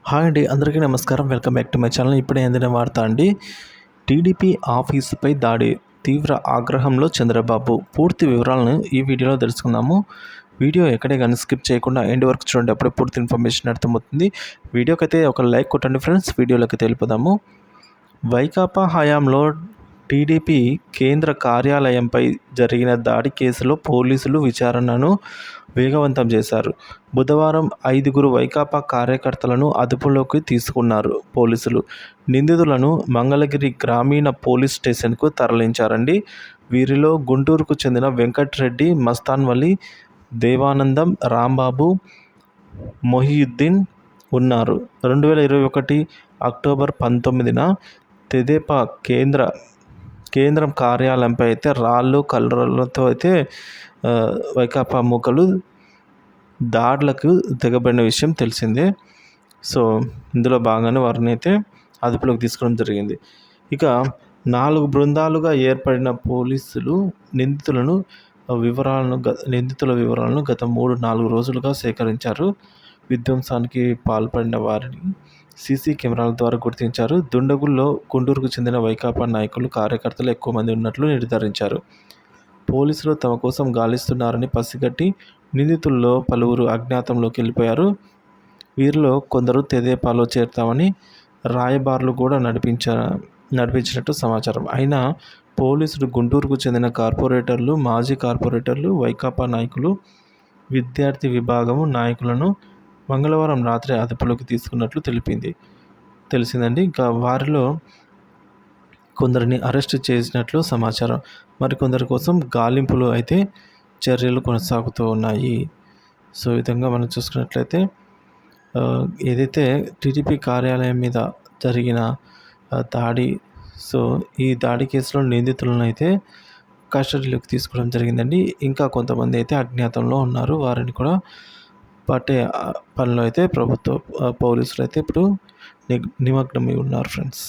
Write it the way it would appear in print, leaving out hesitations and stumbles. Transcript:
Hi అండి, అందరికీ నమస్కారం. Welcome back to my channel. ఇప్పుడే అందిన వార్త అండి. టీడీపీ ఆఫీసుపై దాడి, తీవ్ర ఆగ్రహంలో చంద్రబాబు. పూర్తి వివరాలను ఈ వీడియోలో తెలుసుకుందాము. వీడియో ఎక్కడే కానీ స్కిప్ చేయకుండా ఎండ్ వరకు చూడండి, అప్పుడే పూర్తి ఇన్ఫర్మేషన్ అర్థమవుతుంది. వీడియోకి అయితే ఒక లైక్ కొట్టండి ఫ్రెండ్స్. వీడియోలోకి తెలుపుదాము. వైకాపా హయాంలో టీడీపీ కేంద్ర కార్యాలయంపై జరిగిన దాడి కేసులో పోలీసులు విచారణను వేగవంతం చేశారు. బుధవారం 5 వైకాపా కార్యకర్తలను అదుపులోకి తీసుకున్నారు పోలీసులు. నిందితులను మంగళగిరి గ్రామీణ పోలీస్ స్టేషన్కు తరలించారండి. వీరిలో గుంటూరుకు చెందిన వెంకట్రెడ్డి, మస్తాన్ వలి, దేవానందం, రాంబాబు, మొహియుద్దీన్ ఉన్నారు. 2021 అక్టోబర్ 19న తెదేపా కేంద్రం కార్యాలయంపై అయితే రాళ్ళు, కర్రలతో అయితే వైకాపా మూకలు దాడులకు తెగబడిన విషయం తెలిసిందే. సో ఇందులో భాగంగానే వారిని అయితే అదుపులోకి తీసుకోవడం జరిగింది. ఇక 4 బృందాలుగా ఏర్పడిన పోలీసులు నిందితుల వివరాలను గత 3-4 రోజులుగా సేకరించారు. విధ్వంసానికి పాల్పడిన వారిని సీసీ కెమెరాల ద్వారా గుర్తించారు. దుండగుల్లో గుంటూరుకు చెందిన వైకాపా నాయకులు, కార్యకర్తలు ఎక్కువ మంది ఉన్నట్లు నిర్ధారించారు. పోలీసులు తమ కోసం గాలిస్తున్నారని పసిగట్టి నిందితుల్లో పలువురు అజ్ఞాతంలోకి వెళ్ళిపోయారు. వీరిలో కొందరు తెదేపాలో చేరుతామని రాయబారులు కూడా నడిపించినట్టు సమాచారం. అయినా పోలీసులు గుంటూరుకు చెందిన కార్పొరేటర్లు, మాజీ కార్పొరేటర్లు, వైకాపా నాయకులు, విద్యార్థి విభాగం నాయకులను మంగళవారం రాత్రి అదుపులోకి తీసుకున్నట్లు తెలిసిందండి. ఇంకా వారిలో కొందరిని అరెస్ట్ చేసినట్లు సమాచారం. మరికొందరి కోసం గాలింపులు అయితే చర్యలు కొనసాగుతూ ఉన్నాయి. సో ఈ విధంగా మనం చూసుకున్నట్లయితే ఏదైతే టీడీపీ కార్యాలయం మీద జరిగిన దాడి, సో ఈ దాడి కేసులో నిందితులను అయితే కస్టడీలోకి తీసుకోవడం జరిగిందండి. ఇంకా కొంతమంది అయితే అజ్ఞాతంలో ఉన్నారు. వారిని కూడా పట్టే పనిలో అయితే పోలీసులు అయితే ఇప్పుడు నిమగ్నమై ఉన్నారు ఫ్రెండ్స్.